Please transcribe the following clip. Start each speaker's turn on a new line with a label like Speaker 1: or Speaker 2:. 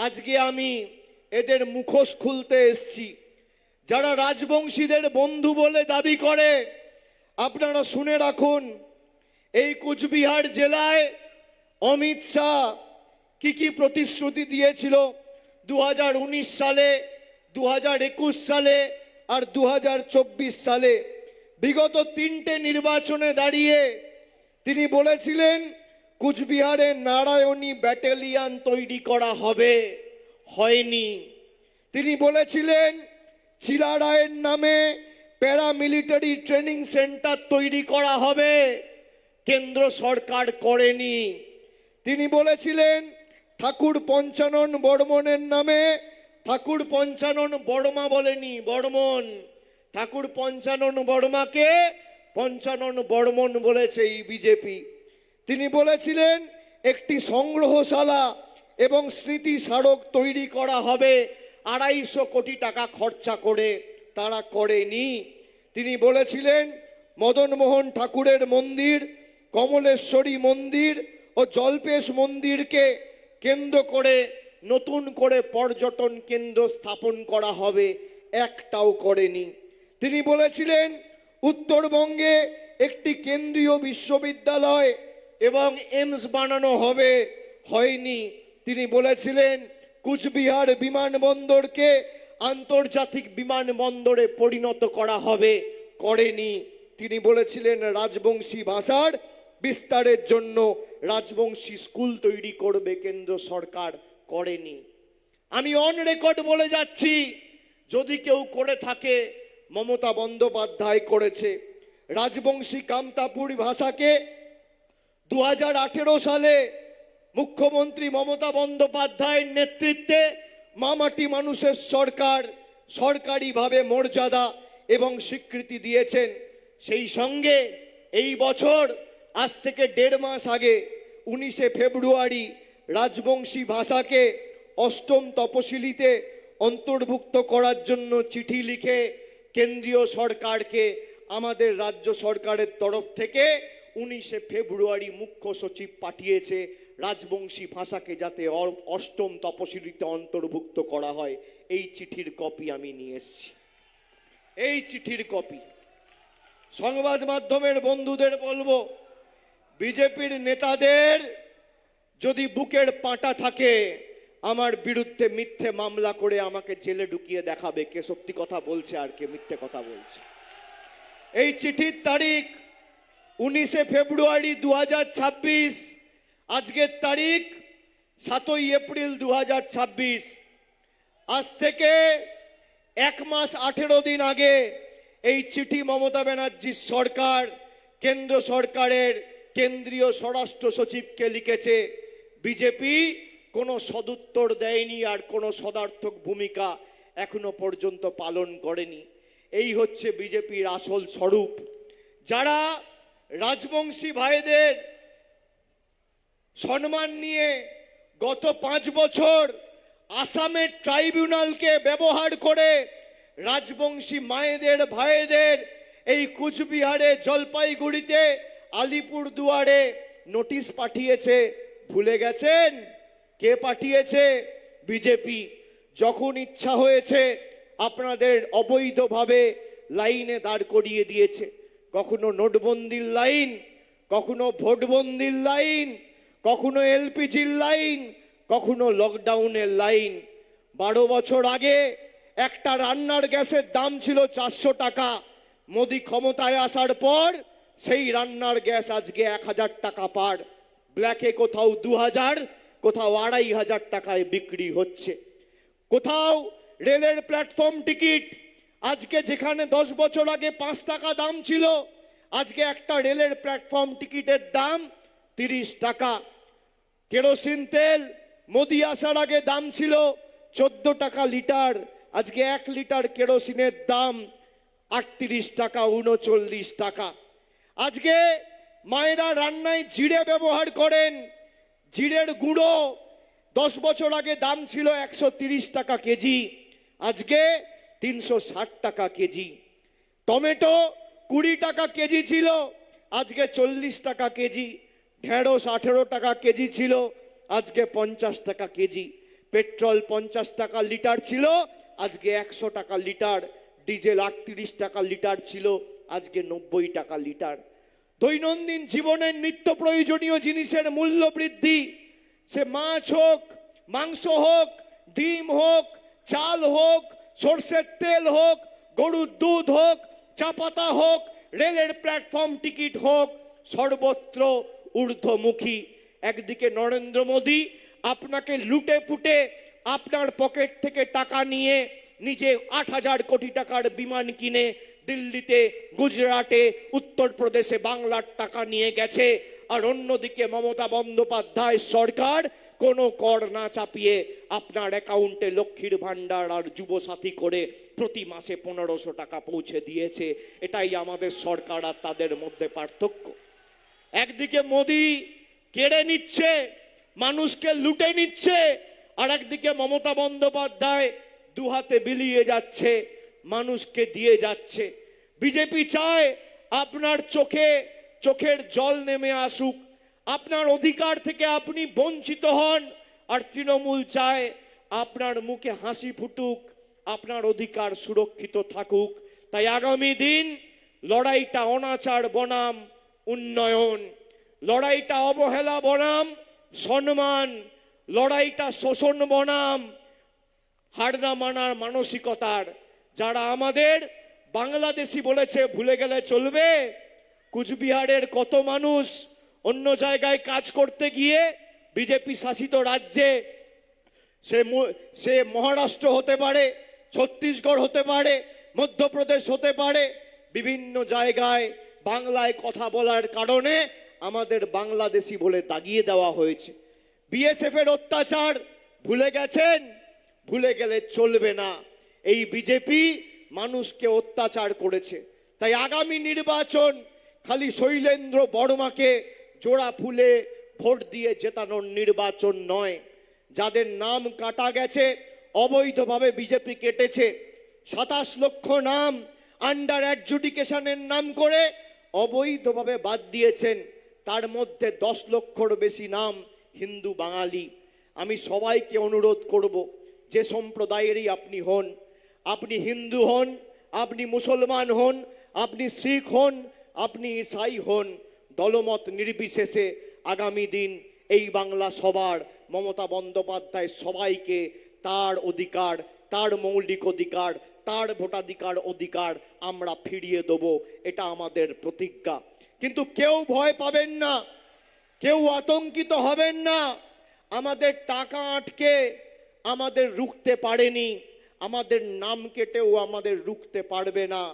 Speaker 1: আজকে আমি এদের মুখোশ খুলতে এসেছি। যারা রাজবংশীদের বন্ধু বলে দাবি করে, আপনারা শুনে রাখুন, এই কুচবিহার জেলায় অমিত শাহ কি প্রতিশ্রুতি দিয়েছিল 2019 সালে, 2021 সালে আর 2024 সালে। বিগত 3টে নির্বাচনে দাঁড়িয়ে তিনি বলেছিলেন কুচবিহারে নারায়ণী ব্যাটালিয়ন তৈরি করা হবে, হয়নি। তিনি বলেছিলেন চিলারায়ের নামে প্যারামিলিটারি ট্রেনিং সেন্টার তৈরি করা হবে, কেন্দ্র সরকার করেনি। তিনি বলেছিলেন ঠাকুর পঞ্চানন বর্মনের নামে, ঠাকুর পঞ্চানন বর্মা বলেনি, বর্মন, ঠাকুর পঞ্চানন বর্মাকে পঞ্চানন বর্মন বলেছে এই বিজেপি। তিনি বলেছিলেন একটি সংগ্রহশালা এবং স্মৃতি স্মারক তৈরি করা হবে 250 কোটি টাকা খরচা করে, তারা করেনি। তিনি বলেছিলেন মদনমোহন ঠাকুরের মন্দির, কমলেশ্বরী মন্দির ও জল্পেশ মন্দিরকে কেন্দ্র করে নতুন করে পর্যটন কেন্দ্র স্থাপন করা হবে, একটাও করেনি। তিনি বলেছিলেন উত্তরবঙ্গে একটি কেন্দ্রীয় বিশ্ববিদ্যালয় এবং এইমস বানানো হবে, হয়নি। তিনি বলেছিলেন কুচবিহার বিমানবন্দরকে আন্তর্জাতিক বিমানবন্দরে পরিণত করা হবে, করেনি। তিনি বলেছিলেন রাজবংশী ভাষার বিস্তারের জন্য রাজবংশী স্কুল তৈরি করবে কেন্দ্র সরকার, করেনি। আমি অন রেকর্ড বলে যাচ্ছি, যদি কেউ করে থাকে মমতা বন্দ্যোপাধ্যায় করেছে। রাজবংশী কামতাপুরী ভাষাকে 2018 সালে মুখ্যমন্ত্রী মমতা বন্দ্যোপাধ্যায়ের নেতৃত্বে মামাটি মানুষের সরকার সরকারিভাবে মর্যাদা এবং স্বীকৃতি দিয়েছেন। সেই সঙ্গে এই বছর আজ থেকে 1.5 মাস আগে 19শে ফেব্রুয়ারি রাজবংশী ভাষাকে 8ম তপশিলিতে অন্তর্ভুক্ত করার জন্য চিঠি লিখে কেন্দ্রীয় সরকারকে আমাদের রাজ্য সরকারের তরফ থেকে 19শে ফেব্রুয়ারি মুখ্য সচিব পাঠিয়েছে রাজবংশী ভাষাকে যাতে 8ম তপশিলিতে অন্তর্ভুক্ত করা হয়। এই চিঠির কপি আমি নিয়ে এসেছি, এই চিঠির কপি। সংবাদ মাধ্যমের বন্ধুদের বলবো, বিজেপির নেতাদের যদি বুকের পাঁটা থাকে আমার বিরুদ্ধে মিথ্যে মামলা করে আমাকে জেলে ঢুকিয়ে দেখাবে কে সত্যি কথা বলছে আর কে মিথ্যে কথা বলছে। এই চিঠির তারিখ 19শে ফেব্রুয়ারি 2026, আজকের তারিখ 7ই এপ্রিল 2026। আজ থেকে 1 মাস 18 দিন আগে এই চিঠি মমতা ব্যানার্জির সরকার কেন্দ্র সরকারের কেন্দ্রীয় স্বরাষ্ট্র সচিবকে লিখেছে। বিজেপি কোনো সদুত্তর দেয়নি আর কোনো সদার্থক ভূমিকা এখনো পর্যন্ত পালন করেনি। এই হচ্ছে বিজেপির আসল স্বরূপ। যারা রাজবংশী ভাইদের সম্মান নিয়ে গত 5 বছর আসামের ট্রাইব্যুনালকে ব্যবহার করে রাজবংশী মায়েদের ভাইদের এই কুচবিহারে, জলপাইগুড়িতে, আলিপুরদুয়ারে নোটিশ পাঠিয়েছে, ভুলে গেছেন? কে পাঠিয়েছে? বিজেপি। যখন ইচ্ছা হয়েছে আপনাদের অবৈধভাবে লাইনে দাঁড় করিয়ে দিয়েছে। কখনো নোটবন্দির লাইন, কখনো ভোটবন্দির লাইন, কখনো এলপিজির লাইন, কখনো লকডাউনের লাইন। 12 বছর আগে একটা রান্নার গ্যাসের দাম ছিল 400 টাকা। মোদি ক্ষমতায় আসার পর সেই রান্নার গ্যাস আজকে 1000 টাকা পার। ব্ল্যাকে কোথাও 2000, কোথাও 2500 টাকায় বিক্রি হচ্ছে। কোথাও রেলের প্ল্যাটফর্ম টিকিট আজকে যেখানে 10 বছর আগে 5 টাকা দাম ছিল, আজকে একটা রেলের প্ল্যাটফর্ম টিকিটের দাম 30 টাকা। কেরোসিন তেল মোদি আসার আগে দাম ছিল 14 টাকা লিটার, আজকে 1 লিটার কেরোসিনের দাম 38 টাকা, 39 টাকা। আজকে মায়েরা রান্নায় জিরে ব্যবহার করেন, জিরের গুঁড়ো 10 বছর আগে দাম ছিল 130 টাকা কেজি, আজকে 360 টাকা কেজি। টমেটো 20 টাকা কেজি ছিল, আজকে 40 টাকা কেজি। ঢেঁড়স 18 টাকা কেজি ছিল, আজকে 50 টাকা কেজি। পেট্রোল 50 টাকা লিটার ছিল, আজকে 100 টাকা লিটার। ডিজেল 38 টাকা লিটার ছিল, আজকে 90 টাকা লিটার। দৈনন্দিন জীবনের নিত্য প্রয়োজনীয় জিনিসের মূল্য বৃদ্ধি, সে মাছ হোক, মাংস হোক, ডিম হোক, চাল হোক, সর্ষের তেল হোক, গরুর দুধ হোক, চা পাতা হোক, রেলের প্ল্যাটফর্ম টিকিট হোক, সর্বত্র ঊর্ধ্বমুখী। একদিকে নরেন্দ্র মোদী আপনাকে লুটে পুটে আপনার পকেট থেকে টাকা নিয়ে নিজে 8,000 কোটি টাকার বিমান কিনে দিল্লিতে, গুজরাটে, উত্তরপ্রদেশে বাংলার টাকা নিয়ে গেছে। আর অন্যদিকে মমতা বন্দ্যোপাধ্যায় সরকার কোনো কর না চাপিয়ে আপনার অ্যাকাউন্টে লক্ষ্মীর ভান্ডার আর যুবসাথী করে প্রতি মাসে 1500 টাকা পৌঁছে দিয়েছে। এটাই আমাদের সরকার আর তাদের মধ্যে পার্থক্য। একদিকে মোদি কেড়ে নিচ্ছে, মানুষকে লুটে নিচ্ছে, আর একদিকে মমতা বন্দ্যোপাধ্যায় দুহাতে বিলিয়ে যাচ্ছে, মানুষকে দিয়ে যাচ্ছে। বিজেপি চায় আপনার চোখের জল নেমে আসুক, আপনার অধিকার থেকে আপনি বঞ্চিত হন। আর তৃণমূল চায় আপনার মুখে হাসি ফুটুক, আপনার অধিকার সুরক্ষিত থাকুক। তাই আগামী দিন লড়াইটা অনাচার বনাম উন্নয়ন, লড়াইটা অবহেলা বনাম সম্মান, লড়াইটা শোষণ বনাম হার না মানার মানসিকতার। যারা আমাদের বাংলাদেশি বলেছে ভুলে গেলে চলবে? কুচবিহারের কত মানুষ অন্য জায়গায় কাজ করতে গিয়ে বিজেপি শাসিত রাজ্যে, সে মহারাষ্ট্র হতে পারে, ছত্তিশগড় হতে পারে, মধ্যপ্রদেশ হতে পারে, বিভিন্ন জায়গায় বাংলায় কথা বলার কারণে আমাদের বাংলাদেশি বলে দাগিয়ে দেওয়া হয়েছে। বিএসএফ এর অত্যাচার ভুলে গেছেন? ভুলে গেলে চলবে না। এই বিজেপি মানুষকে অত্যাচার করেছে। তাই আগামী নির্বাচন খালি শৈলেন্দ্র বর্মাকে জোড়া ফুলে ভোট দিয়ে জেতানোর নির্বাচন নয়। যাদের নাম কাটা গেছে, অবৈধভাবে বিজেপি কেটেছে, 27 লক্ষ নাম আন্ডার অ্যাডজুডিকেশনের নাম করে অবৈধভাবে বাদ দিয়েছেন। তার মধ্যে 10 লক্ষর বেশি নাম হিন্দু বাঙালি। আমি সবাইকে অনুরোধ করব, যে সম্প্রদায়েরই আপনি হন, আপনি হিন্দু হন, আপনি মুসলমান হন, আপনি শিখ হন, আপনি ইসাই হন, দলমত নির্বিশেষে আগামী দিন এই বাংলা সবার, মমতা বন্দ্যোপাধ্যায় সবাইকে তার অধিকার, তার মৌলিক অধিকার, তার ভোটাধিকার অধিকার আমরা ফিরিয়ে দেব। এটা আমাদের প্রতিজ্ঞা। কিন্তু কেউ ভয় পাবেন না, কেউ আতঙ্কিত হবেন না। আমাদের টাকা আটকে আমাদের রুখতে পারেনি, আমাদের নাম কেটেও আমাদের রুখতে পারবে না।